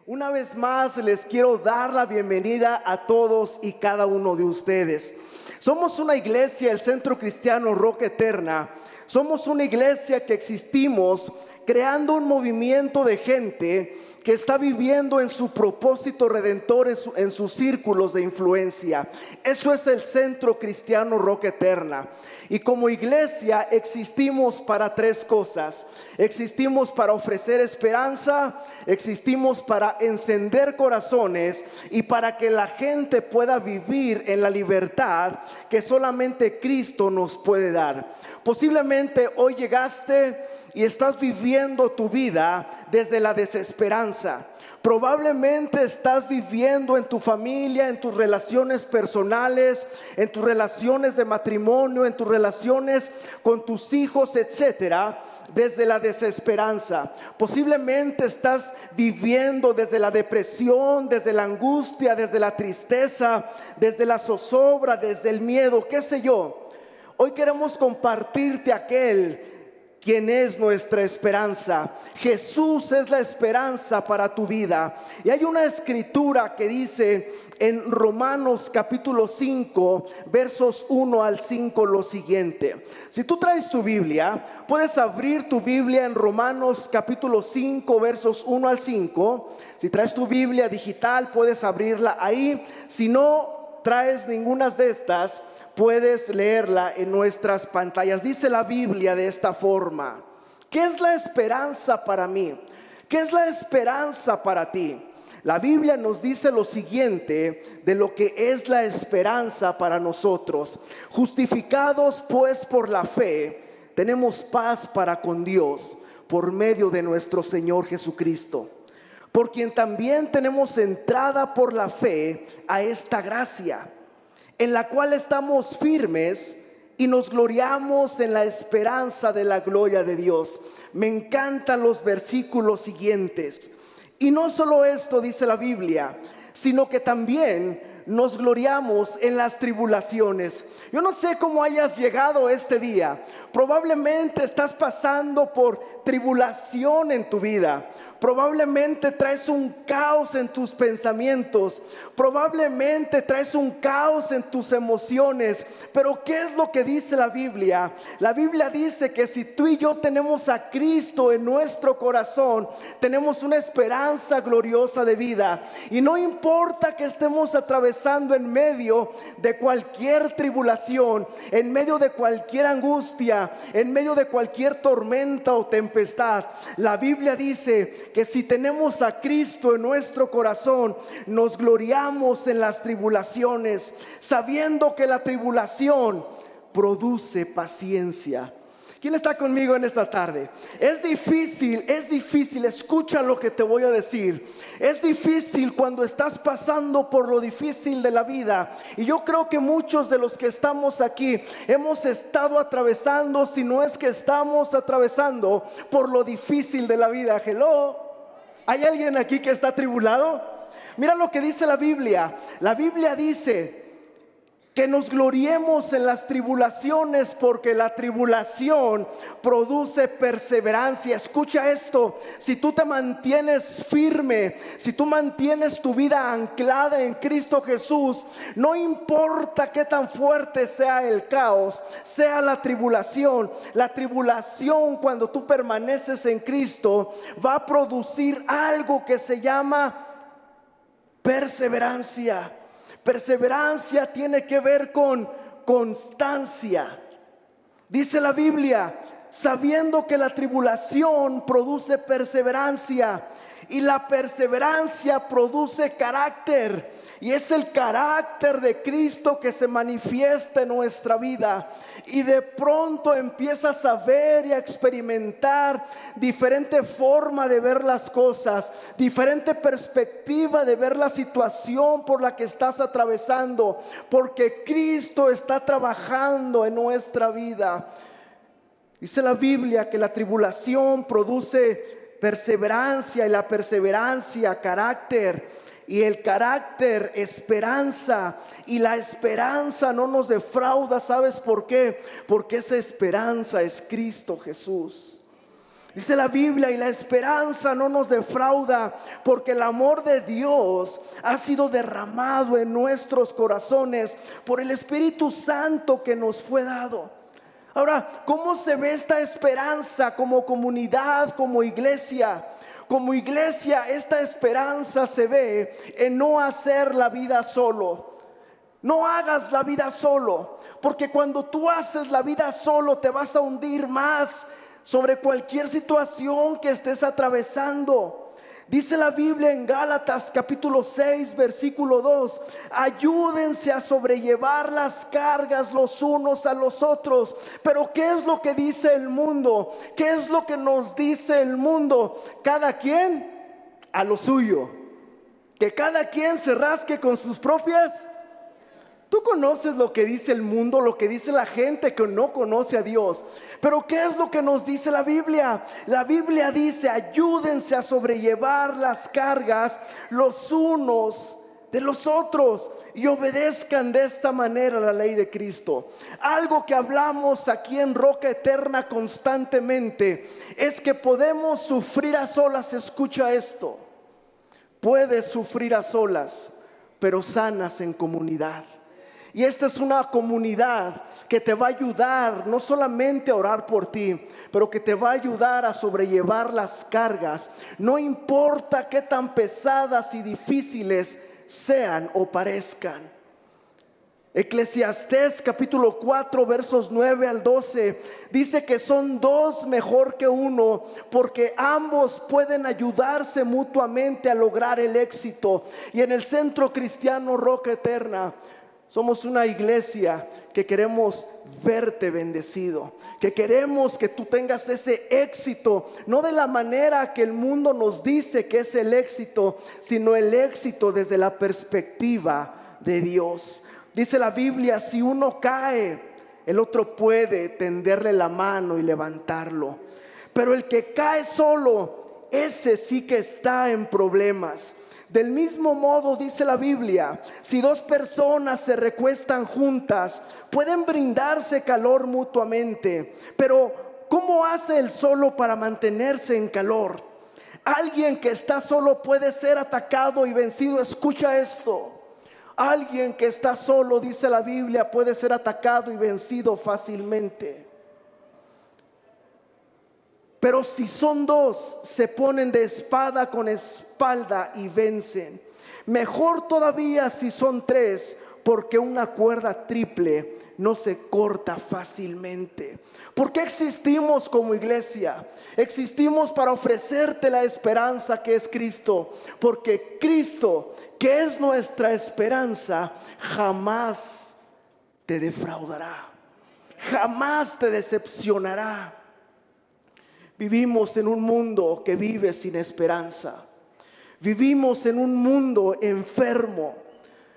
Una vez más les quiero dar la bienvenida a todos y cada uno de ustedes. Somos una iglesia, el Centro Cristiano Roca Eterna. Somos una iglesia que existimos creando un movimiento de gente que está viviendo en su propósito redentor en sus círculos de influencia. Eso es el Centro Cristiano Roca Eterna. Y como iglesia existimos para tres cosas. Existimos para ofrecer esperanza, existimos para encender corazones y para que la gente pueda vivir en la libertad que solamente Cristo nos puede dar. Posiblemente hoy llegaste y estás viviendo tu vida desde la desesperanza. Probablemente estás viviendo en tu familia, en tus relaciones personales, en tus relaciones de matrimonio, en tus relaciones con tus hijos, etcétera, desde la desesperanza. Posiblemente estás viviendo desde la depresión, desde la angustia, desde la tristeza, desde la zozobra, desde el miedo, qué sé yo. Hoy queremos compartirte aquel quien es nuestra esperanza. Jesús es la esperanza para tu vida. Y hay una escritura que dice en Romanos capítulo 5 versos 1 al 5 lo siguiente. Si tú traes tu Biblia, puedes abrir tu Biblia en Romanos capítulo 5 versos 1 al 5. Si traes tu Biblia digital, puedes abrirla ahí. Si no traes ninguna de estas, puedes leerla en nuestras pantallas. Dice la Biblia de esta forma: ¿qué es la esperanza para mí? ¿Qué es la esperanza para ti? La Biblia nos dice lo siguiente de lo que es la esperanza para nosotros. Justificados pues por la fe, tenemos paz para con Dios por medio de nuestro Señor Jesucristo, por quien también tenemos entrada por la fe a esta gracia, en la cual estamos firmes y nos gloriamos en la esperanza de la gloria de Dios. Me encantan los versículos siguientes. Y no solo esto dice la Biblia, sino que también nos gloriamos en las tribulaciones. Yo no sé cómo hayas llegado este día. Probablemente estás pasando por tribulación en tu vida. Probablemente traes un caos en tus pensamientos. Probablemente traes un caos en tus emociones. Pero ¿qué es lo que dice la Biblia? La Biblia dice que si tú y yo tenemos a Cristo en nuestro corazón, tenemos una esperanza gloriosa de vida. Y no importa que estemos atravesando en medio de cualquier tribulación, en medio de cualquier angustia, en medio de cualquier tormenta o tempestad, la Biblia dice que si tenemos a Cristo en nuestro corazón, nos gloriamos en las tribulaciones, sabiendo que la tribulación produce paciencia. ¿Quién está conmigo en esta tarde? Es difícil, escucha lo que te voy a decir. Es difícil cuando estás pasando por lo difícil de la vida. Y yo creo que muchos de los que estamos aquí hemos estado atravesando, si no es que estamos atravesando por lo difícil de la vida. Hello, ¿hay alguien aquí que está atribulado? Mira lo que dice la Biblia. La Biblia dice que nos gloriemos en las tribulaciones, porque la tribulación produce perseverancia. Escucha esto: si tú te mantienes firme, si tú mantienes tu vida anclada en Cristo Jesús, no importa qué tan fuerte sea el caos, sea la tribulación, cuando tú permaneces en Cristo, va a producir algo que se llama perseverancia. Perseverancia tiene que ver con constancia. Dice la Biblia, sabiendo que la tribulación produce perseverancia, y la perseverancia produce carácter, y es el carácter de Cristo que se manifiesta en nuestra vida. Y de pronto empiezas a ver y a experimentar diferente forma de ver las cosas, diferente perspectiva de ver la situación por la que estás atravesando, porque Cristo está trabajando en nuestra vida. Dice la Biblia que la tribulación produce perseverancia, y la perseverancia carácter, y el carácter esperanza, y la esperanza no nos defrauda. ¿Sabes por qué? Porque esa esperanza es Cristo Jesús. Dice la Biblia, y la esperanza no nos defrauda, porque el amor de Dios ha sido derramado en nuestros corazones por el Espíritu Santo que nos fue dado. Ahora, ¿cómo se ve esta esperanza como comunidad, como iglesia? Como iglesia, esta esperanza se ve en no hacer la vida solo. No hagas la vida solo, porque cuando tú haces la vida solo te vas a hundir más sobre cualquier situación que estés atravesando. Dice la Biblia en Gálatas capítulo 6 versículo 2: ayúdense a sobrellevar las cargas los unos a los otros. Pero ¿qué es lo que dice el mundo? ¿Qué es lo que nos dice el mundo? Cada quien a lo suyo, que cada quien se rasque con sus propias. Tú conoces lo que dice el mundo, lo que dice la gente que no conoce a Dios. Pero ¿qué es lo que nos dice la Biblia? La Biblia dice: ayúdense a sobrellevar las cargas los unos de los otros y obedezcan de esta manera la ley de Cristo. Algo que hablamos aquí en Roca Eterna constantemente es que podemos sufrir a solas. Escucha esto: puedes sufrir a solas, pero sanas en comunidad. Y esta es una comunidad que te va a ayudar no solamente a orar por ti, pero que te va a ayudar a sobrellevar las cargas, no importa qué tan pesadas y difíciles sean o parezcan. Eclesiastés capítulo 4 versos 9 al 12 dice que son dos mejor que uno, porque ambos pueden ayudarse mutuamente a lograr el éxito. Y en el Centro Cristiano Roca Eterna somos una iglesia que queremos verte bendecido, que queremos que tú tengas ese éxito, no de la manera que el mundo nos dice que es el éxito, sino el éxito desde la perspectiva de Dios. Dice la Biblia: si uno cae, el otro puede tenderle la mano y levantarlo. Pero el que cae solo, ese sí que está en problemas. Del mismo modo, dice la Biblia, si dos personas se recuestan juntas, pueden brindarse calor mutuamente. Pero ¿cómo hace el solo para mantenerse en calor? Alguien que está solo puede ser atacado y vencido. Escucha esto: alguien que está solo, dice la Biblia, puede ser atacado y vencido fácilmente. Pero si son dos, se ponen de espada con espalda y vencen. Mejor todavía si son tres, porque una cuerda triple no se corta fácilmente. ¿Por qué existimos como iglesia? Existimos para ofrecerte la esperanza que es Cristo. Porque Cristo, que es nuestra esperanza, jamás te defraudará, jamás te decepcionará. Vivimos en un mundo que vive sin esperanza. Vivimos en un mundo enfermo.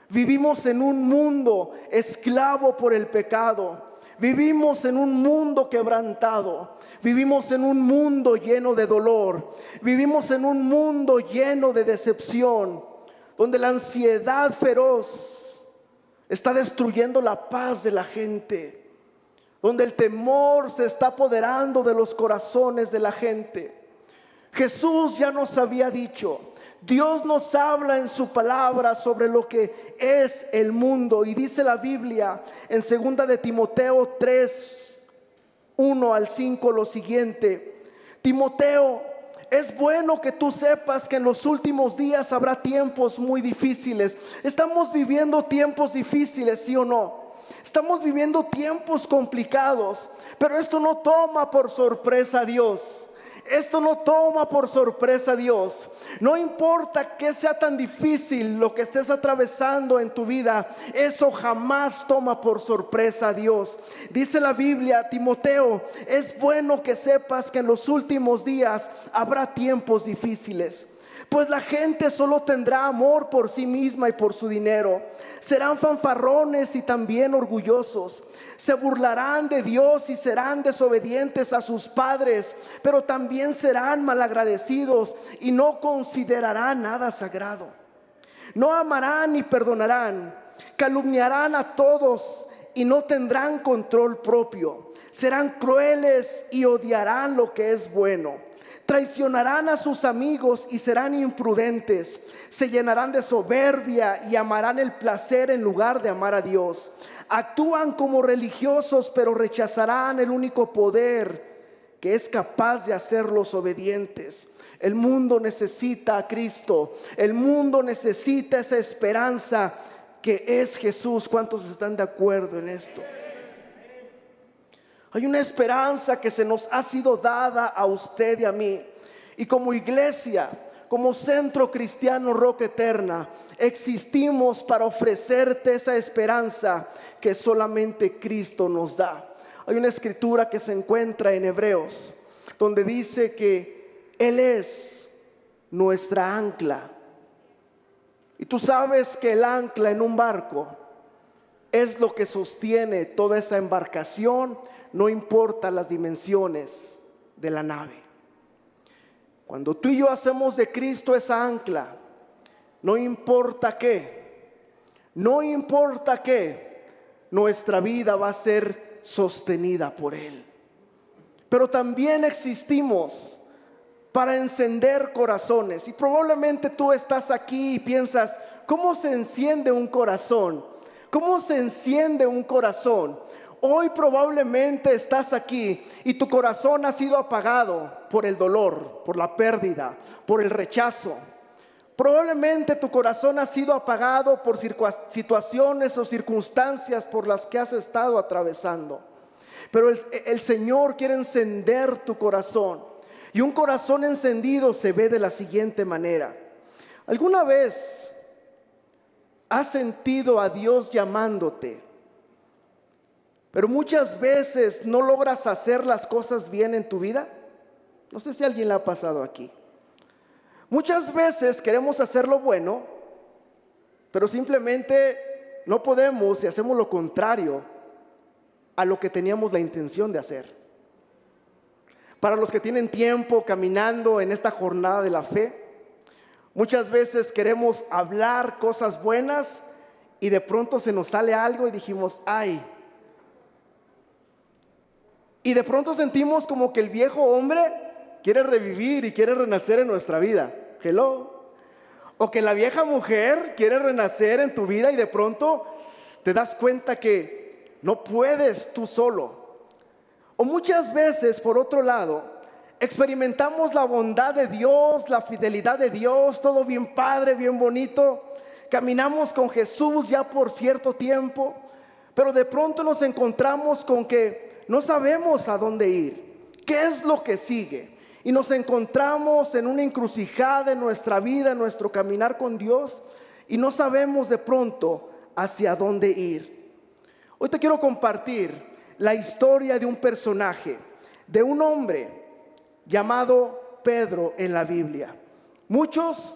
Vivimos en un mundo esclavo por el pecado. Vivimos en un mundo quebrantado. Vivimos en un mundo lleno de dolor. Vivimos en un mundo lleno de decepción, donde la ansiedad feroz está destruyendo la paz de la gente, donde el temor se está apoderando de los corazones de la gente. Jesús ya nos había dicho, Dios nos habla en su palabra sobre lo que es el mundo. Y dice la Biblia en 2 de Timoteo 3, 1 al 5 lo siguiente: Timoteo, es bueno que tú sepas que en los últimos días habrá tiempos muy difíciles. Estamos viviendo tiempos difíciles, ¿sí o no? Estamos viviendo tiempos complicados, pero esto no toma por sorpresa a Dios. Esto no toma por sorpresa a Dios. No importa que sea tan difícil lo que estés atravesando en tu vida, eso jamás toma por sorpresa a Dios. Dice la Biblia: Timoteo, es bueno que sepas que en los últimos días habrá tiempos difíciles. Pues la gente solo tendrá amor por sí misma y por su dinero. Serán fanfarrones y también orgullosos. Se burlarán de Dios y serán desobedientes a sus padres, pero también serán malagradecidos y no considerarán nada sagrado. No amarán ni perdonarán. Calumniarán a todos y no tendrán control propio. Serán crueles y odiarán lo que es bueno. Traicionarán a sus amigos y serán imprudentes. Se llenarán de soberbia y amarán el placer en lugar de amar a Dios. Actúan como religiosos, pero rechazarán el único poder que es capaz de hacerlos obedientes. El mundo necesita a Cristo. El mundo necesita esa esperanza que es Jesús. ¿Cuántos están de acuerdo en esto? Hay una esperanza que se nos ha sido dada a usted y a mí. Y como iglesia, como Centro Cristiano Roca Eterna, existimos para ofrecerte esa esperanza que solamente Cristo nos da. Hay una escritura que se encuentra en Hebreos, donde dice que Él es nuestra ancla. Y tú sabes que el ancla en un barco es lo que sostiene toda esa embarcación. No importa las dimensiones de la nave. Cuando tú y yo hacemos de Cristo esa ancla, no importa qué, nuestra vida va a ser sostenida por Él. Pero también existimos para encender corazones. Y probablemente tú estás aquí y piensas, ¿cómo se enciende un corazón? ¿Cómo se enciende un corazón? Hoy probablemente estás aquí y tu corazón ha sido apagado por el dolor, por la pérdida, por el rechazo. Probablemente tu corazón ha sido apagado por situaciones o circunstancias por las que has estado atravesando. Pero el Señor quiere encender tu corazón. Y un corazón encendido se ve de la siguiente manera. ¿Alguna vez has sentido a Dios llamándote, pero muchas veces no logras hacer las cosas bien en tu vida? No sé si a alguien le ha pasado aquí. Muchas veces queremos hacer lo bueno, pero simplemente no podemos y hacemos lo contrario a lo que teníamos la intención de hacer. Para los que tienen tiempo caminando en esta jornada de la fe, muchas veces queremos hablar cosas buenas y de pronto se nos sale algo y dijimos, ay. Y de pronto sentimos como que el viejo hombre quiere revivir y quiere renacer en nuestra vida. Hello. O que la vieja mujer quiere renacer en tu vida y de pronto te das cuenta que no puedes tú solo. O muchas veces, por otro lado, experimentamos la bondad de Dios, la fidelidad de Dios, todo bien padre, bien bonito. Caminamos con Jesús ya por cierto tiempo, pero de pronto nos encontramos con que no sabemos a dónde ir. ¿Qué es lo que sigue? Y nos encontramos en una encrucijada en nuestra vida, en nuestro caminar con Dios, y no sabemos de pronto hacia dónde ir. Hoy te quiero compartir la historia de un personaje, de un hombre llamado Pedro en la Biblia. Muchos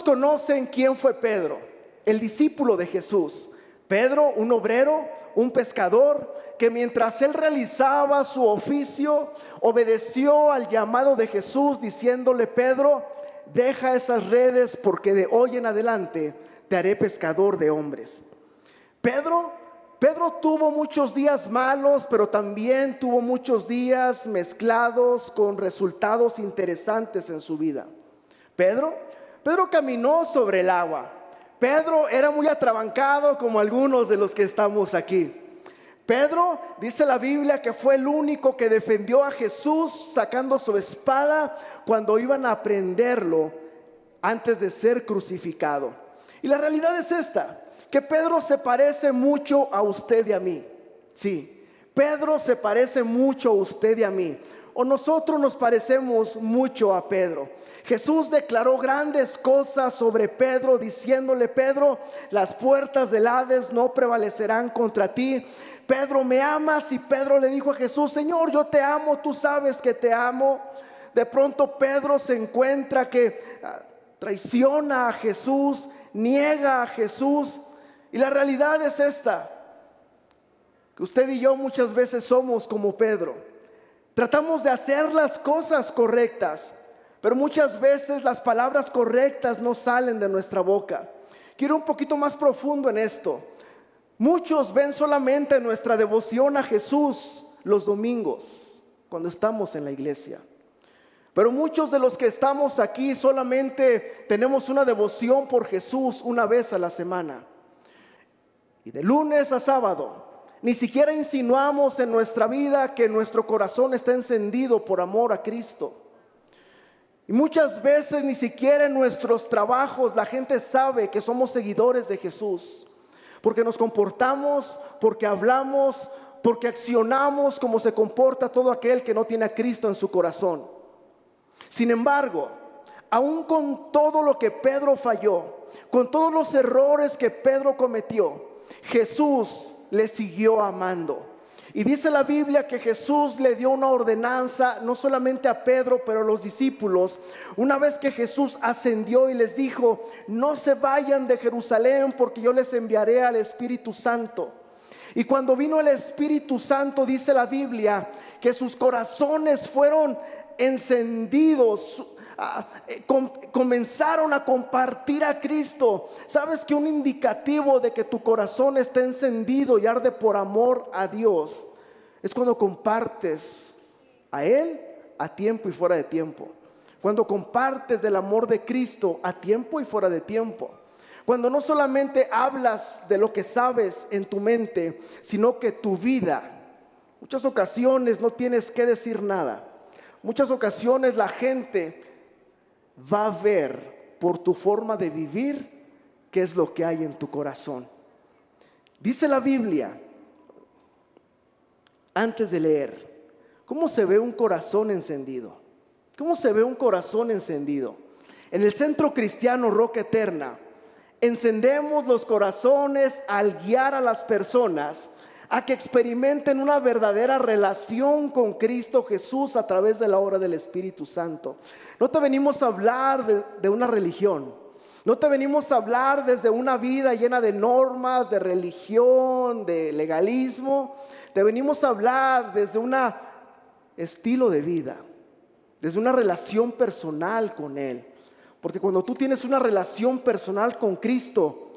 conocen quién fue Pedro, el discípulo de Jesús. Pedro, un obrero, un pescador, que mientras él realizaba su oficio, obedeció al llamado de Jesús diciéndole: Pedro, deja esas redes porque de hoy en adelante te haré pescador de hombres. Pedro tuvo muchos días malos, pero también tuvo muchos días mezclados con resultados interesantes en su vida. Pedro caminó sobre el agua. Pedro era muy atrabancado como algunos de los que estamos aquí. Pedro, dice la Biblia, que fue el único que defendió a Jesús sacando su espada cuando iban a prenderlo antes de ser crucificado. Y la realidad es esta, que Pedro se parece mucho a usted y a mí. Sí, Pedro se parece mucho a usted y a mí. O nosotros nos parecemos mucho a Pedro. Jesús declaró grandes cosas sobre Pedro, diciéndole: Pedro, las puertas del Hades no prevalecerán contra ti. Pedro, ¿me amas? Y Pedro le dijo a Jesús: Señor, yo te amo, tú sabes que te amo. De pronto Pedro se encuentra que traiciona a Jesús, niega a Jesús. Y la realidad es esta, que usted y yo muchas veces somos como Pedro. Tratamos de hacer las cosas correctas, pero muchas veces las palabras correctas no salen de nuestra boca. Quiero un poquito más profundo en esto. Muchos ven solamente nuestra devoción a Jesús los domingos, cuando estamos en la iglesia. Pero muchos de los que estamos aquí solamente tenemos una devoción por Jesús una vez a la semana. Y de lunes a sábado, ni siquiera insinuamos en nuestra vida que nuestro corazón está encendido por amor a Cristo. Y muchas veces ni siquiera en nuestros trabajos la gente sabe que somos seguidores de Jesús. Porque nos comportamos, porque hablamos, porque accionamos como se comporta todo aquel que no tiene a Cristo en su corazón. Sin embargo, aún con todo lo que Pedro falló, con todos los errores que Pedro cometió, Jesús le siguió amando. Y dice la Biblia que Jesús le dio una ordenanza no solamente a Pedro, pero a los discípulos. Una vez que Jesús ascendió y les dijo: no se vayan de Jerusalén, porque yo les enviaré al Espíritu Santo. Y cuando vino el Espíritu Santo, dice la Biblia que sus corazones fueron encendidos, comenzaron a compartir a Cristo. Sabes que un indicativo de que tu corazón está encendido y arde por amor a Dios es cuando compartes a Él a tiempo y fuera de tiempo. Cuando compartes del amor de Cristo a tiempo y fuera de tiempo. Cuando no solamente hablas de lo que sabes en tu mente, sino que tu vida, muchas ocasiones no tienes que decir nada. Muchas ocasiones la gente va a ver por tu forma de vivir qué es lo que hay en tu corazón. Dice la Biblia, antes de leer, ¿cómo se ve un corazón encendido? ¿Cómo se ve un corazón encendido? En el Centro Cristiano Roca Eterna, encendemos los corazones al guiar a las personas a que experimenten una verdadera relación con Cristo Jesús a través de la obra del Espíritu Santo. No te venimos a hablar de una religión. No te venimos a hablar desde una vida llena de normas, de religión, de legalismo. Te venimos a hablar desde un estilo de vida, desde una relación personal con Él. Porque cuando tú tienes una relación personal con Cristo,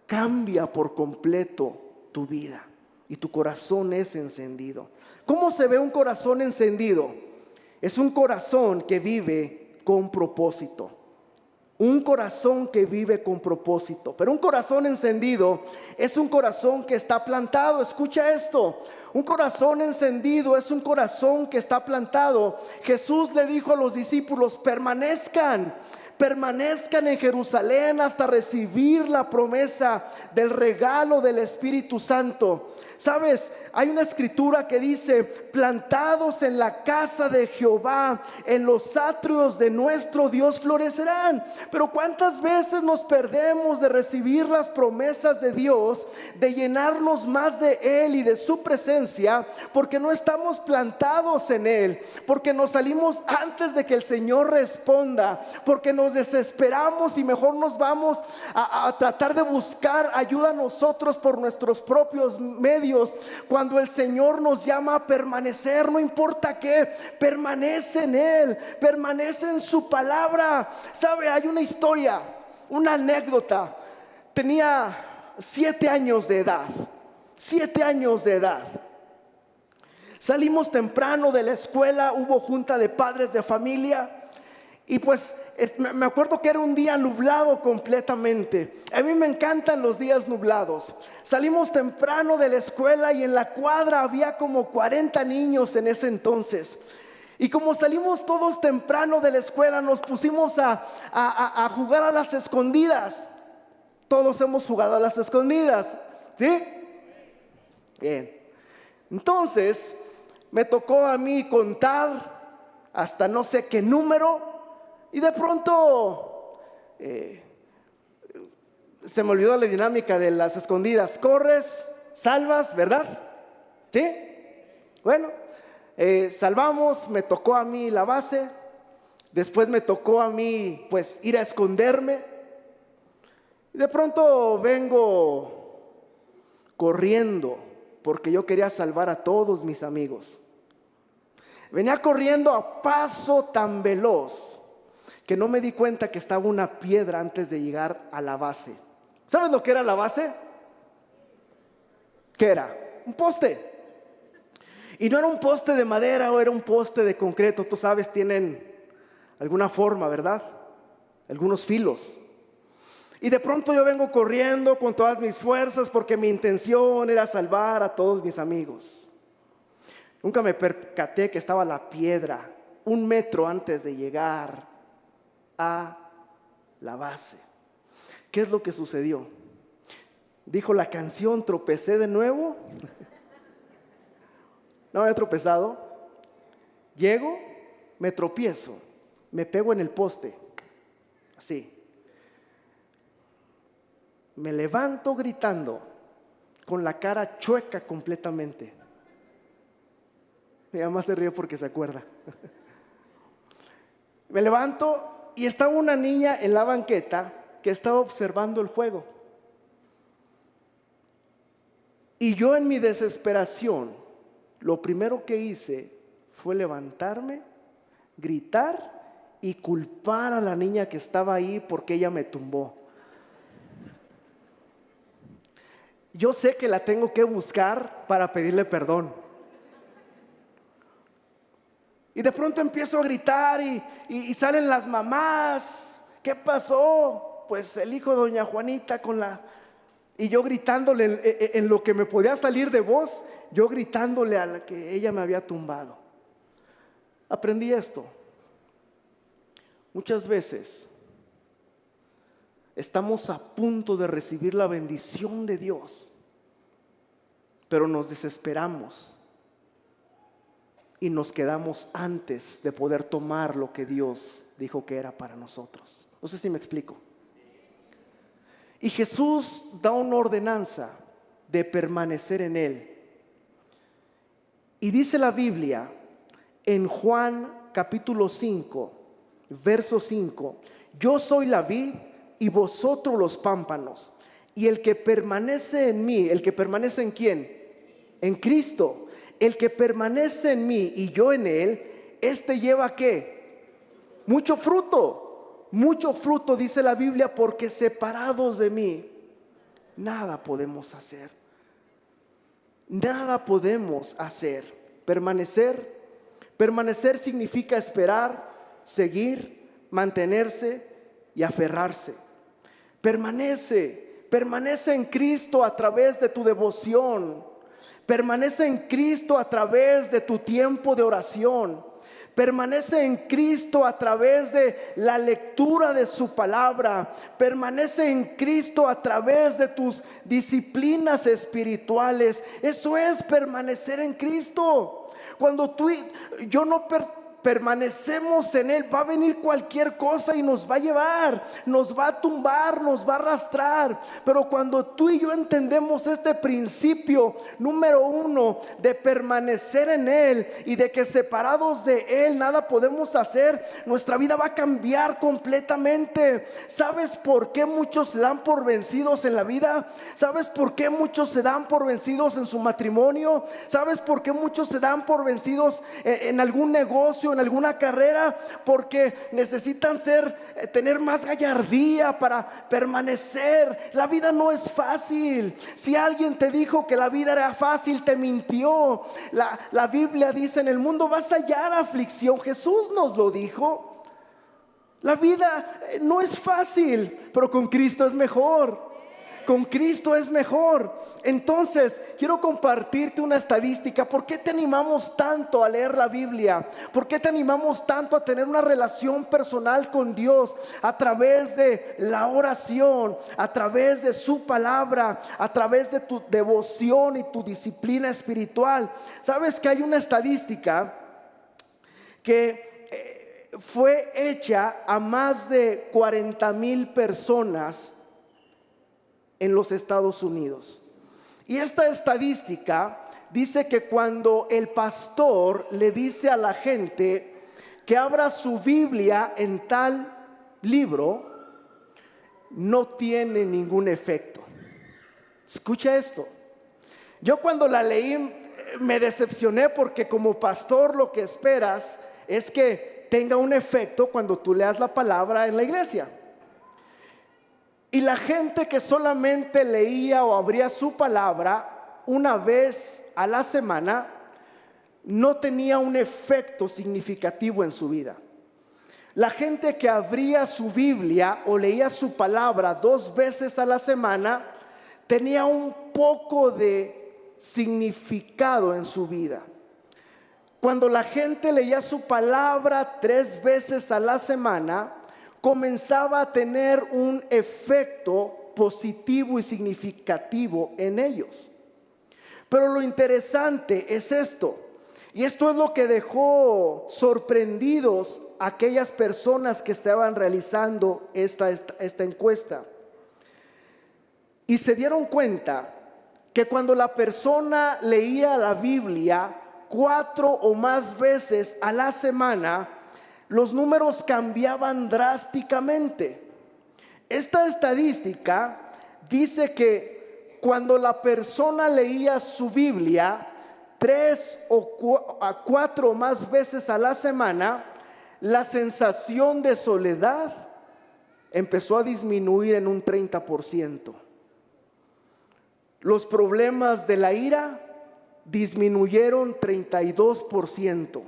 cambia por completo tu vida. Y tu corazón es encendido. ¿Cómo se ve un corazón encendido? Es un corazón que vive con propósito. Un corazón que vive con propósito. Pero un corazón encendido es un corazón que está plantado. Escucha esto. Un corazón encendido es un corazón que está plantado. Jesús le dijo a los discípulos: permanezcan en Jerusalén hasta recibir la promesa del regalo del Espíritu Santo. Sabes, hay una escritura que dice: plantados en la casa de Jehová, en los atrios de nuestro Dios florecerán. Pero ¿cuántas veces nos perdemos de recibir las promesas de Dios, de llenarnos más de Él y de su presencia, porque no estamos plantados en Él, porque nos salimos antes de que el Señor responda, porque nos desesperamos y mejor nos vamos a tratar de buscar ayuda a nosotros por nuestros propios medios, cuando el Señor nos llama a permanecer? No importa qué, permanece en Él, permanece en su palabra. ¿Sabe? Hay una historia, una anécdota. Tenía 7 años de edad. 7 años de edad. Salimos temprano de la escuela, hubo junta de padres de familia. Y pues me acuerdo que era un día nublado completamente. A mí me encantan los días nublados. Salimos temprano de la escuela y en la cuadra había como 40 niños en ese entonces. Y como salimos todos temprano de la escuela, nos pusimos a jugar a las escondidas. Todos hemos jugado a las escondidas, ¿sí? Bien. Entonces me tocó a mí contar hasta no sé qué número. Y de pronto se me olvidó la dinámica de las escondidas. Corres, salvas, ¿verdad? ¿Sí? Bueno, salvamos, me tocó a mí la base. Después me tocó a mí pues ir a esconderme. Y de pronto vengo corriendo porque yo quería salvar a todos mis amigos. Venía corriendo a paso tan veloz que no me di cuenta que estaba una piedra antes de llegar a la base. ¿Sabes lo que era la base? ¿Qué era? Un poste. Y no era un poste de madera o era un poste de concreto. Tú sabes, tienen alguna forma, ¿verdad? Algunos filos. Y de pronto yo vengo corriendo con todas mis fuerzas porque mi intención era salvar a todos mis amigos. Nunca me percaté que estaba la piedra 1 metro antes de llegar a la base. ¿Qué es lo que sucedió? Dijo la canción, tropecé de nuevo. No había tropezado. Llego, me tropiezo, me pego en el poste, así. Me levanto gritando, con la cara chueca completamente. Mi mamá se ríe porque se acuerda. Me levanto y estaba una niña en la banqueta que estaba observando el juego. Y yo en mi desesperación, lo primero que hice fue levantarme, gritar y culpar a la niña que estaba ahí porque ella me tumbó. Yo sé que la tengo que buscar para pedirle perdón. Y de pronto empiezo a gritar y salen las mamás. ¿Qué pasó? Pues el hijo de doña Juanita y yo gritándole en lo que me podía salir de voz, yo gritándole a la que ella me había tumbado. Aprendí esto. Muchas veces estamos a punto de recibir la bendición de Dios, pero nos desesperamos y nos quedamos antes de poder tomar lo que Dios dijo que era para nosotros. No sé si me explico. Y Jesús da una ordenanza de permanecer en Él. Y dice la Biblia en Juan capítulo 5, verso 5: yo soy la vid y vosotros los pámpanos. Y el que permanece en mí, ¿el que permanece en quién? En Cristo. El que permanece en mí y yo en él, este lleva ¿qué? Mucho fruto. Mucho fruto, dice la Biblia, porque separados de mí nada podemos hacer. Nada podemos hacer. Permanecer significa esperar, seguir, mantenerse y aferrarse. Permanece en Cristo a través de tu devoción. Permanece en Cristo a través de tu tiempo de oración. Permanece en Cristo a través de la lectura de su palabra. Permanece en Cristo a través de tus disciplinas espirituales. Eso es permanecer en Cristo. Cuando tú y yo no permanecemos en Él, va a venir cualquier cosa y nos va a llevar, nos va a tumbar, nos va a arrastrar. Pero cuando tú y yo entendemos este principio número 1 de permanecer en Él y de que separados de Él nada podemos hacer, nuestra vida va a cambiar completamente. ¿Sabes por qué muchos se dan por vencidos en la vida? ¿Sabes por qué muchos se dan por vencidos en su matrimonio? ¿Sabes por qué muchos se dan por vencidos en algún negocio, en alguna carrera? Porque necesitan tener más gallardía para permanecer. La vida no es fácil. Si alguien te dijo que la vida era fácil, te mintió. La Biblia dice: en el mundo vas a hallar aflicción. Jesús nos lo dijo. La vida no es fácil, pero con Cristo es mejor. Con Cristo es mejor. Entonces quiero compartirte una estadística. ¿Por qué te animamos tanto a leer la Biblia? ¿Por qué te animamos tanto a tener una relación personal con Dios a través de la oración, a través de su palabra, a través de tu devoción y tu disciplina espiritual? ¿Sabes que hay una estadística que fue hecha a más de 40,000 personas en los Estados Unidos? Y esta estadística dice que cuando el pastor le dice a la gente que abra su Biblia en tal libro, no tiene ningún efecto. Escucha esto. Yo cuando la leí me decepcioné, porque como pastor lo que esperas es que tenga un efecto cuando tú leas la palabra en la iglesia. Y la gente que solamente leía o abría su palabra una vez a la semana no tenía un efecto significativo en su vida. La gente que abría su Biblia o leía su palabra 2 veces a la semana tenía un poco de significado en su vida. Cuando la gente leía su palabra 3 veces a la semana, comenzaba a tener un efecto positivo y significativo en ellos. Pero lo interesante es esto, y esto es lo que dejó sorprendidos a aquellas personas que estaban realizando esta encuesta. Y se dieron cuenta que cuando la persona leía la Biblia 4 o más veces a la semana, los números cambiaban drásticamente. Esta estadística dice que cuando la persona leía su Biblia 3 o 4 o más veces a la semana, la sensación de soledad empezó a disminuir en un 30%. Los problemas de la ira disminuyeron 32%.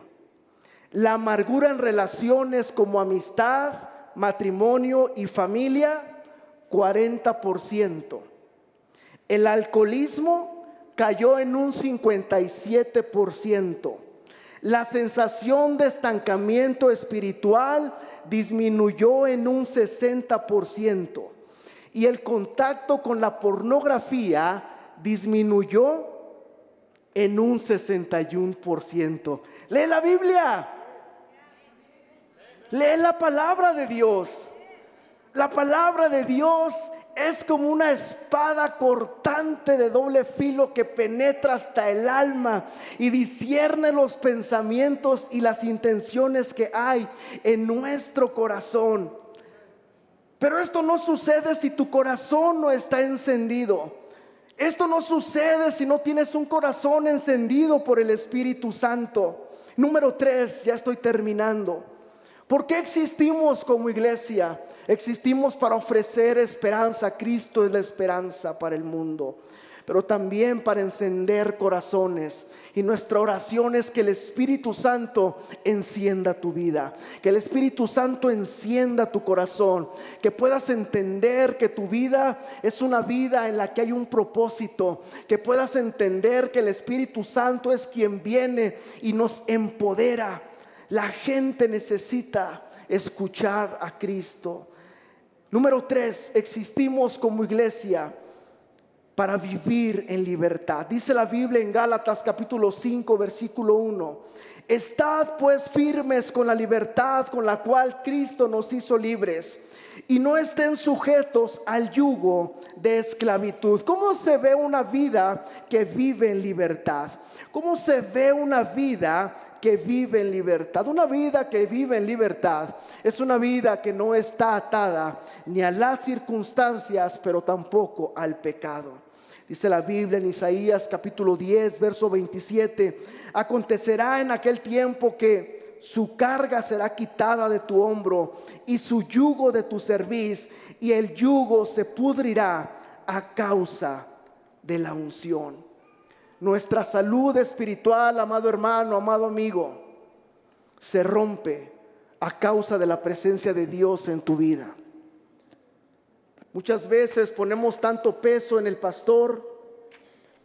La amargura en relaciones como amistad, matrimonio y familia, 40%. El alcoholismo cayó en un 57%. La sensación de estancamiento espiritual disminuyó en un 60%. Y el contacto con la pornografía disminuyó en un 61%. Lee la Biblia. Lee la palabra de Dios. La palabra de Dios es como una espada cortante de doble filo que penetra hasta el alma y discierne los pensamientos y las intenciones que hay en nuestro corazón. Pero esto no sucede si tu corazón no está encendido. Esto no sucede si no tienes un corazón encendido por el Espíritu Santo. Número 3, ya estoy terminando. ¿Por qué existimos como iglesia? Existimos para ofrecer esperanza. Cristo es la esperanza para el mundo, pero también para encender corazones. Y nuestra oración es que el Espíritu Santo encienda tu vida, que el Espíritu Santo encienda tu corazón, que puedas entender que tu vida es una vida en la que hay un propósito, que puedas entender que el Espíritu Santo es quien viene y nos empodera. La gente necesita escuchar a Cristo. Número 3, existimos como iglesia para vivir en libertad. Dice la Biblia en Gálatas capítulo 5 versículo 1: estad pues firmes con la libertad con la cual Cristo nos hizo libres, y no estén sujetos al yugo de esclavitud. ¿Cómo se ve una vida que vive en libertad? ¿Cómo se ve una vida que vive en libertad? Una vida que vive en libertad es una vida que no está atada ni a las circunstancias, pero tampoco al pecado. Dice la Biblia en Isaías capítulo 10 verso 27: acontecerá en aquel tiempo que su carga será quitada de tu hombro y su yugo de tu cerviz, y el yugo se pudrirá a causa de la unción. Nuestra salud espiritual, amado hermano, amado amigo, se rompe a causa de la presencia de Dios en tu vida. Muchas veces ponemos tanto peso en el pastor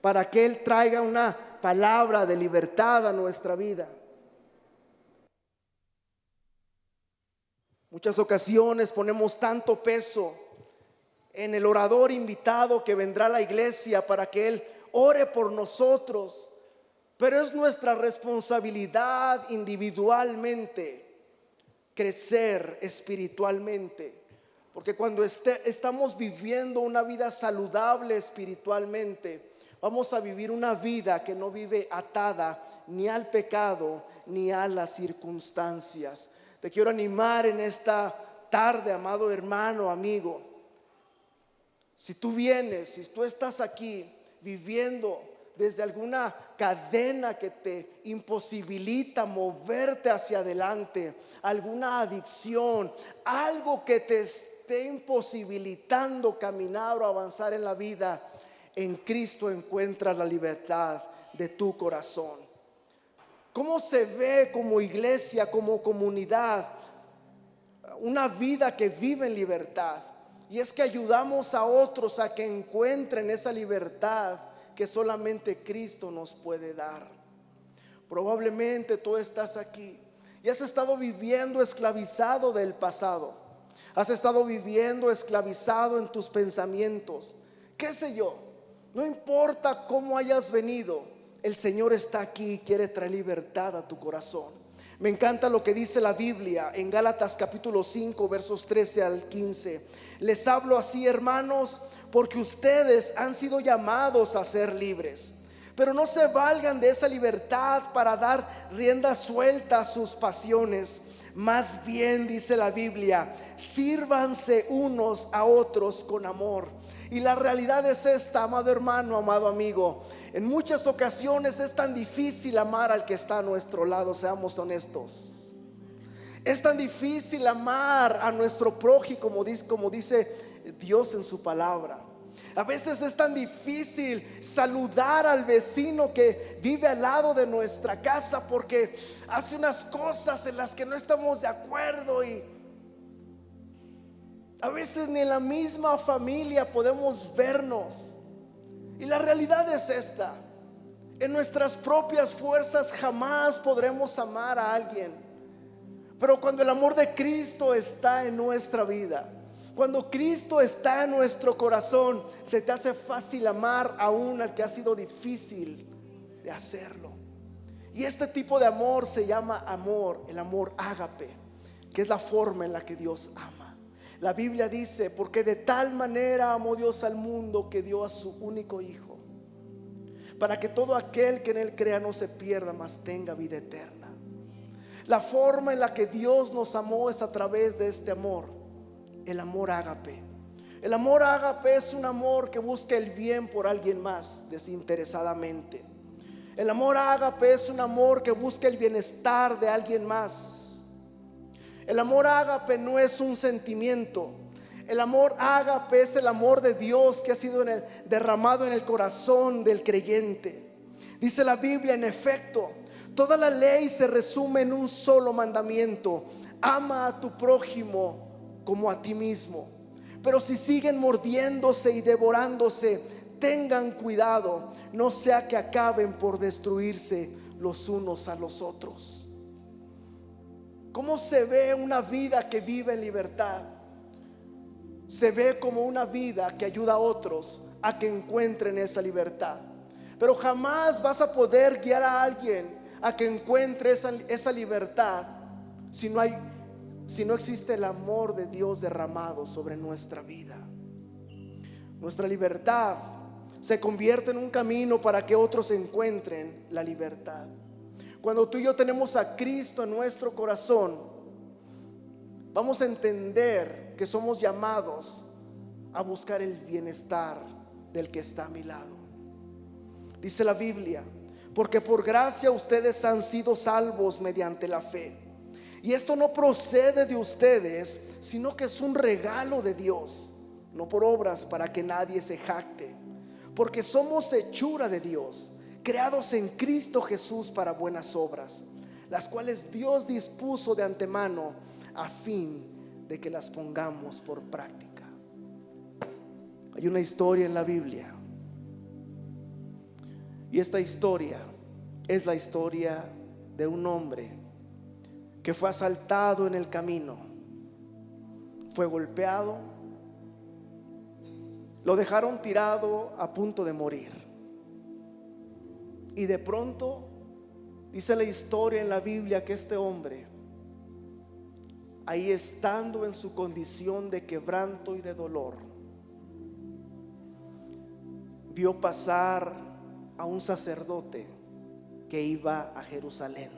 para que él traiga una palabra de libertad a nuestra vida. Muchas ocasiones ponemos tanto peso en el orador invitado que vendrá a la iglesia para que él ore por nosotros, pero es nuestra responsabilidad individualmente crecer espiritualmente. Porque cuando estamos viviendo una vida saludable espiritualmente, vamos a vivir una vida que no vive atada ni al pecado ni a las circunstancias. Te quiero animar en esta tarde, amado hermano, amigo. Si tú vienes, si tú estás aquí viviendo desde alguna cadena que te imposibilita moverte hacia adelante, alguna adicción, algo que te esté imposibilitando caminar o avanzar en la vida, en Cristo encuentras la libertad de tu corazón. ¿Cómo se ve como iglesia, como comunidad? una vida que vive en libertad. Y es que ayudamos a otros a que encuentren esa libertad que solamente Cristo nos puede dar. Probablemente tú estás aquí y has estado viviendo esclavizado del pasado. Has estado viviendo esclavizado en tus pensamientos. ¿Qué sé yo? No importa cómo hayas venido, el Señor está aquí y quiere traer libertad a tu corazón. Me encanta lo que dice la Biblia en Gálatas capítulo 5 versos 13 al 15. Les hablo así, hermanos, porque ustedes han sido llamados a ser libres. Pero no se valgan de esa libertad para dar rienda suelta a sus pasiones. Más bien, dice la Biblia, sírvanse unos a otros con amor. Y la realidad es esta, amado hermano, amado amigo. En muchas ocasiones es tan difícil amar al que está a nuestro lado, seamos honestos. Es tan difícil amar a nuestro prójimo, como dice Dios en su palabra. A veces es tan difícil saludar al vecino que vive al lado de nuestra casa porque hace unas cosas en las que no estamos de acuerdo, y a veces ni en la misma familia podemos vernos. Y la realidad es esta: en nuestras propias fuerzas jamás podremos amar a alguien. Pero cuando el amor de Cristo está en nuestra vida, cuando Cristo está en nuestro corazón, se te hace fácil amar aún al que ha sido difícil de hacerlo. Y este tipo de amor se llama amor, el amor ágape, que es la forma en la que Dios ama. La Biblia dice: porque de tal manera amó Dios al mundo que dio a su único Hijo, para que todo aquel que en él crea no se pierda, mas tenga vida eterna. La forma en la que Dios nos amó es a través de este amor, el amor ágape. El amor ágape es un amor que busca el bien por alguien más desinteresadamente. El amor ágape es un amor que busca el bienestar de alguien más. El amor ágape no es un sentimiento. El amor ágape es el amor de Dios que ha sido derramado en el corazón del creyente. Dice la Biblia, en efecto, toda la ley se resume en un solo mandamiento: ama a tu prójimo como a ti mismo. Pero si siguen mordiéndose y devorándose, tengan cuidado, no sea que acaben por destruirse los unos a los otros. ¿Cómo se ve una vida que vive en libertad? Se ve como una vida que ayuda a otros a que encuentren esa libertad. Pero jamás vas a poder guiar a alguien a que encuentre esa libertad si no existe el amor de Dios derramado sobre nuestra vida. Nuestra libertad se convierte en un camino para que otros encuentren la libertad. Cuando tú y yo tenemos a Cristo en nuestro corazón, vamos a entender que somos llamados a buscar el bienestar del que está a mi lado. Dice la Biblia: porque por gracia ustedes han sido salvos mediante la fe. Y esto no procede de ustedes, sino que es un regalo de Dios, no por obras, para que nadie se jacte. Porque somos hechura de Dios, creados en Cristo Jesús para buenas obras, las cuales Dios dispuso de antemano a fin de que las pongamos por práctica. Hay una historia en la Biblia, y esta historia es la historia de un hombre que fue asaltado en el camino, fue golpeado, lo dejaron tirado a punto de morir. Y de pronto dice la historia en la Biblia que este hombre, ahí estando en su condición de quebranto y de dolor, vio pasar a un sacerdote que iba a Jerusalén.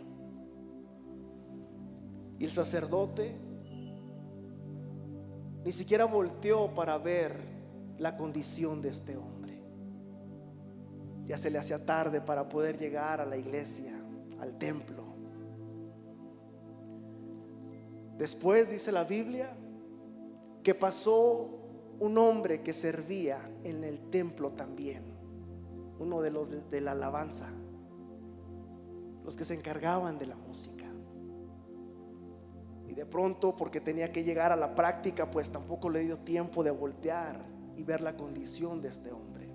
Y el sacerdote ni siquiera volteó para ver la condición de este hombre. Ya se le hacía tarde para poder llegar a la iglesia, al templo. Después dice la Biblia que pasó un hombre que servía en el templo también, uno de los de la alabanza, los que se encargaban de la música. Y de pronto, porque tenía que llegar a la práctica, pues tampoco le dio tiempo de voltear y ver la condición de este hombre.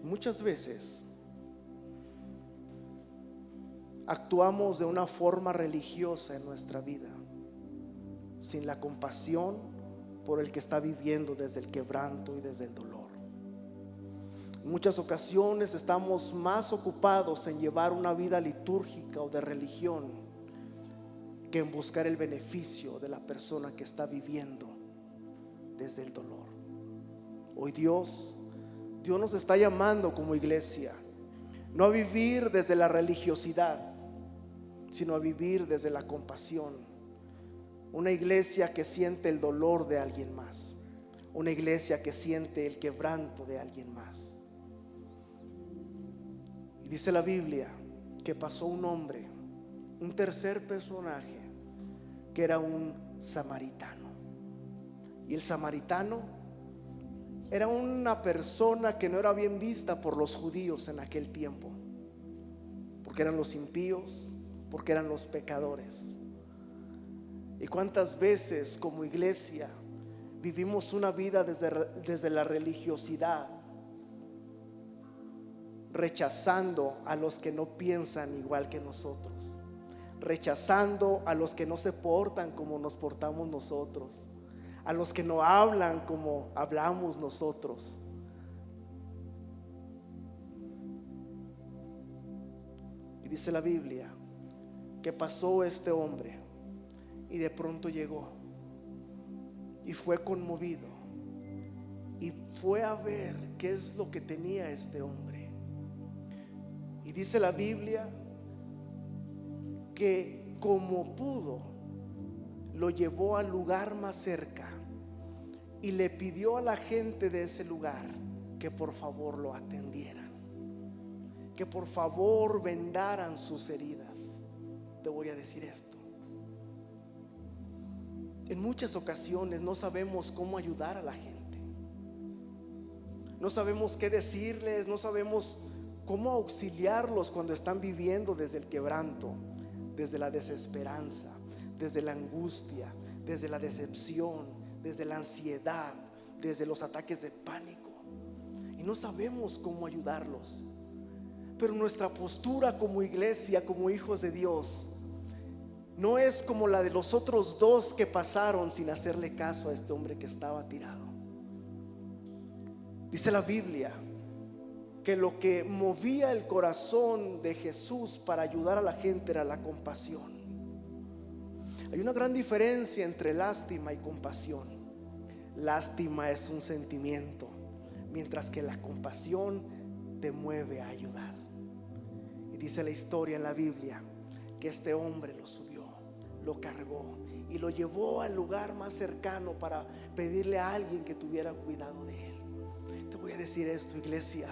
Muchas veces actuamos de una forma religiosa en nuestra vida, sin la compasión por el que está viviendo desde el quebranto y desde el dolor. En muchas ocasiones estamos más ocupados en llevar una vida litúrgica o de religión que en buscar el beneficio de la persona que está viviendo desde el dolor. Hoy Dios nos está llamando como iglesia, no a vivir desde la religiosidad, sino a vivir desde la compasión. Una iglesia que siente el dolor de alguien más, una iglesia que siente el quebranto de alguien más. Y dice la Biblia que pasó un hombre, un tercer personaje, que era un samaritano. Y el samaritano era una persona que no era bien vista por los judíos en aquel tiempo, porque eran los impíos, porque eran los pecadores. Y cuántas veces como iglesia vivimos una vida desde la religiosidad, rechazando a los que no piensan igual que nosotros, rechazando a los que no se portan como nos portamos nosotros, a los que no hablan como hablamos nosotros. Y dice la Biblia que pasó este hombre y de pronto llegó y fue conmovido y fue a ver qué es lo que tenía este hombre. Y dice la Biblia que como pudo lo llevó al lugar más cerca y le pidió a la gente de ese lugar que por favor lo atendieran, que por favor vendaran sus heridas. Te voy a decir esto: en muchas ocasiones no sabemos cómo ayudar a la gente, no sabemos qué decirles, no sabemos cómo auxiliarlos cuando están viviendo desde el quebranto, desde la desesperanza, desde la angustia, desde la decepción, desde la ansiedad, desde los ataques de pánico, y no sabemos cómo ayudarlos. Pero nuestra postura como iglesia, como hijos de Dios, no es como la de los otros dos que pasaron sin hacerle caso a este hombre que estaba tirado. Dice la Biblia que lo que movía el corazón de Jesús para ayudar a la gente era la compasión. Hay una gran diferencia entre lástima y compasión. Lástima es un sentimiento, mientras que la compasión te mueve a ayudar. Y dice la historia en la Biblia que este hombre lo subió, lo cargó y lo llevó al lugar más cercano para pedirle a alguien que tuviera cuidado de él. Te voy a decir esto, iglesia: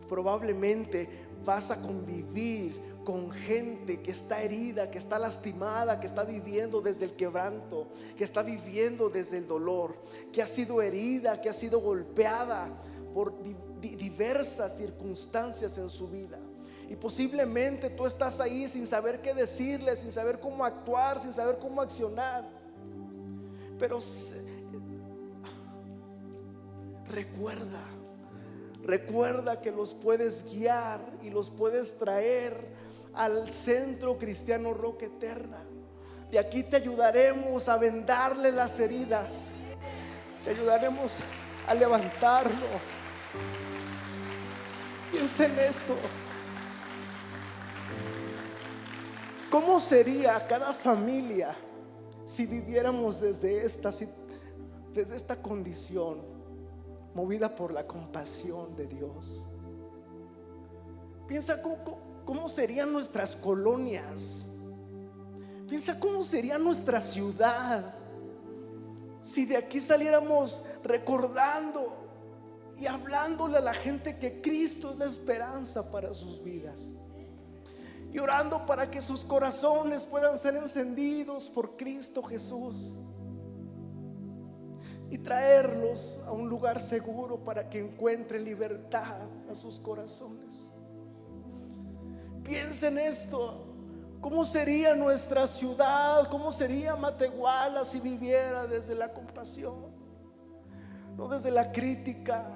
probablemente vas a convivir con gente que está herida, que está lastimada, que está viviendo desde el quebranto, que está viviendo desde el dolor, que ha sido herida, que ha sido golpeada por diversas circunstancias en su vida. Y posiblemente tú estás ahí sin saber qué decirle, sin saber cómo actuar, sin saber cómo accionar. Pero recuerda que los puedes guiar y los puedes traer al Centro Cristiano Roca Eterna. De aquí te ayudaremos a vendarle las heridas, te ayudaremos a levantarlo. Piensa en esto: ¿cómo sería cada familia si viviéramos desde esta condición, movida por la compasión de Dios? Piensa cómo serían nuestras colonias. Piensa cómo sería nuestra ciudad si de aquí saliéramos recordando y hablándole a la gente que Cristo es la esperanza para sus vidas, y orando para que sus corazones puedan ser encendidos por Cristo Jesús y traerlos a un lugar seguro para que encuentren libertad a sus corazones. Piensa en esto: ¿Cómo sería nuestra ciudad? ¿Cómo sería Matehuala si viviera desde la compasión? No desde la crítica,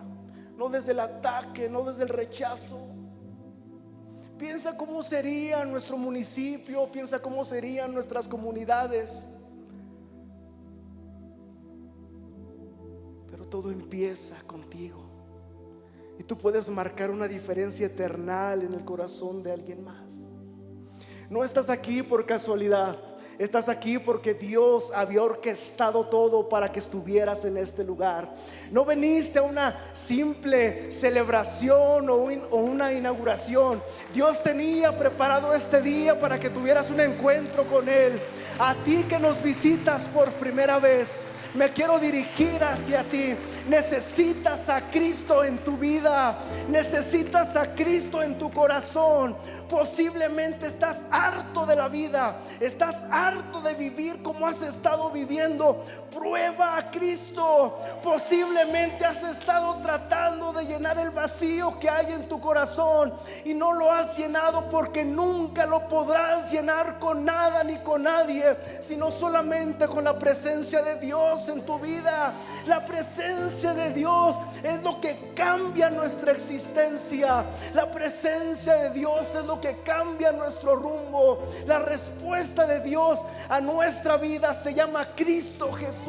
no desde el ataque, no desde el rechazo. Piensa cómo sería nuestro municipio, piensa cómo serían nuestras comunidades. Pero todo empieza contigo. Y tú puedes marcar una diferencia eterna en el corazón de alguien más. No estás aquí por casualidad. Estás aquí porque Dios había orquestado todo para que estuvieras en este lugar. No viniste a una simple celebración o una inauguración. Dios tenía preparado este día para que tuvieras un encuentro con Él. A ti que nos visitas por primera vez, me quiero dirigir hacia ti. Necesitas a Cristo en tu vida. Necesitas a Cristo en tu corazón. Posiblemente estás harto de la vida. Estás harto de vivir como has estado viviendo. Prueba a Cristo. Posiblemente has estado tratando de llenar el vacío que hay en tu corazón y no lo has llenado, porque nunca lo podrás llenar con nada ni con nadie, sino solamente con la presencia de Dios en tu vida. La presencia de Dios es lo que cambia nuestra existencia. La presencia de Dios es lo que cambia nuestro rumbo. La respuesta de Dios a nuestra vida se llama Cristo Jesús.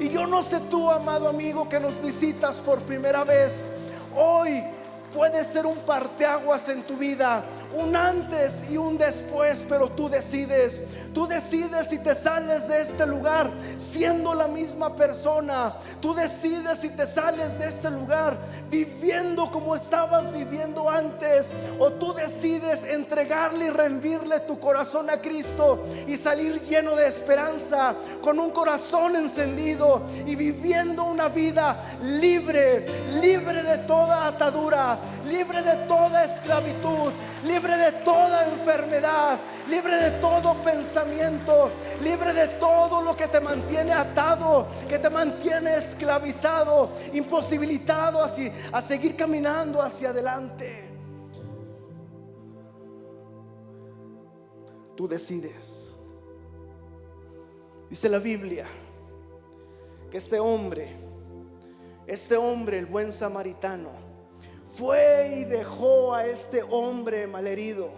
Y yo no sé tú, amado amigo, que nos visitas por primera vez, hoy puede ser un parteaguas en tu vida, un antes y un después, pero tú decides si te sales de este lugar siendo la misma persona. Tú decides si te sales de este lugar viviendo como estabas viviendo antes, o tú decides entregarle y rendirle tu corazón a Cristo y salir lleno de esperanza, con un corazón encendido y viviendo una vida libre de toda atadura, libre de toda esclavitud, libre de toda enfermedad, libre de todo pensamiento, libre de todo lo que te mantiene atado, que te mantiene esclavizado, imposibilitado a seguir caminando hacia adelante. Tú decides. Dice la Biblia que este hombre, el buen samaritano, fue y dejó a este hombre malherido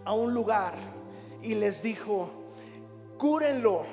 a un lugar y les dijo: cúrenlo,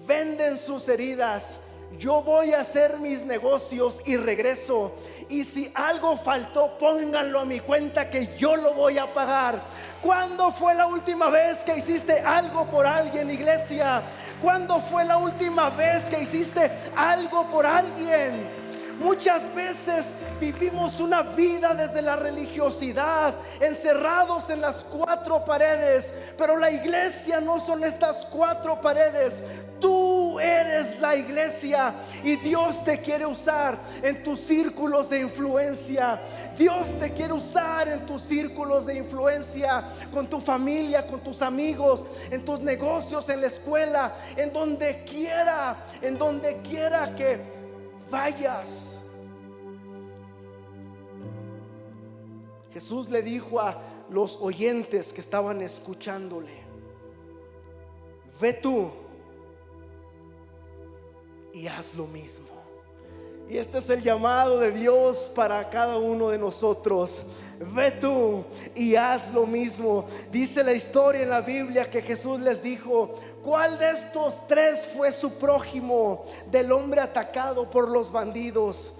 venden sus heridas, yo voy a hacer mis negocios y regreso, y si algo faltó, pónganlo a mi cuenta que yo lo voy a pagar. ¿Cuándo fue la última vez que hiciste algo por alguien, iglesia? ¿Cuándo fue la última vez que hiciste algo por alguien? Muchas veces vivimos una vida desde la religiosidad, encerrados en las cuatro paredes, pero la iglesia no son estas cuatro paredes. Tú eres la iglesia y Dios te quiere usar en tus círculos de influencia. Dios te quiere usar en tus círculos de influencia, con tu familia, con tus amigos, en tus negocios, en la escuela, en donde quiera que vayas. Jesús le dijo a los oyentes que estaban escuchándole: ve tú y haz lo mismo. Y este es el llamado de Dios para cada uno de nosotros. Ve tú y haz lo mismo. Dice la historia en la Biblia que Jesús les dijo: ¿cuál de estos tres fue su prójimo del hombre atacado por los bandidos?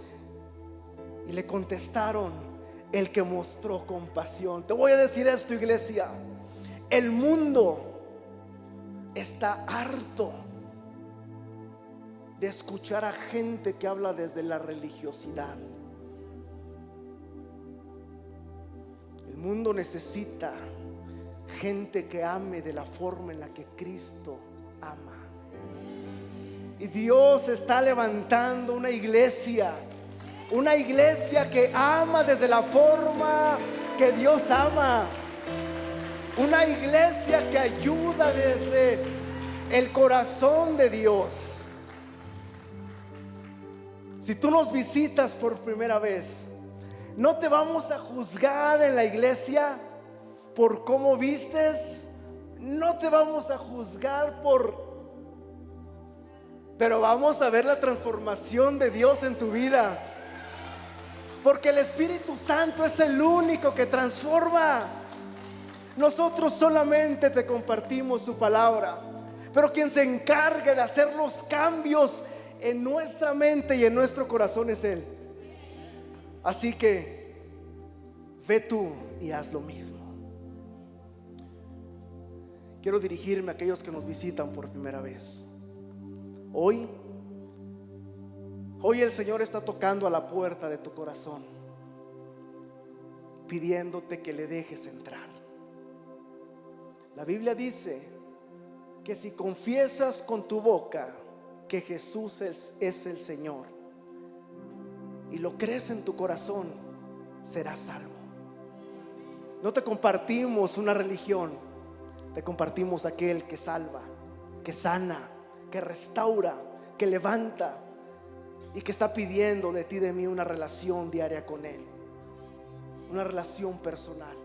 Y le contestaron: el que mostró compasión. Te voy a decir esto, iglesia: el mundo está harto de escuchar a gente que habla desde la religiosidad. El mundo necesita gente que ame de la forma en la que Cristo ama. Y Dios está levantando una iglesia que ama desde la forma que Dios ama. Una iglesia que ayuda desde el corazón de Dios. Si tú nos visitas por primera vez, no te vamos a juzgar en la iglesia por cómo vistes, no te vamos a juzgar pero vamos a ver la transformación de Dios en tu vida. Porque el Espíritu Santo es el único que transforma. Nosotros solamente te compartimos su palabra, pero quien se encargue de hacer los cambios en nuestra mente y en nuestro corazón es Él. Así que ve tú y haz lo mismo. Quiero dirigirme a aquellos que nos visitan por primera vez. Hoy el Señor está tocando a la puerta de tu corazón, pidiéndote que le dejes entrar. La Biblia dice que si confiesas con tu boca que Jesús es el Señor y lo crees en tu corazón, serás salvo. No te compartimos una religión, te compartimos aquel que salva, que sana, que restaura, que levanta y que está pidiendo de ti y de mí una relación diaria con Él, una relación personal.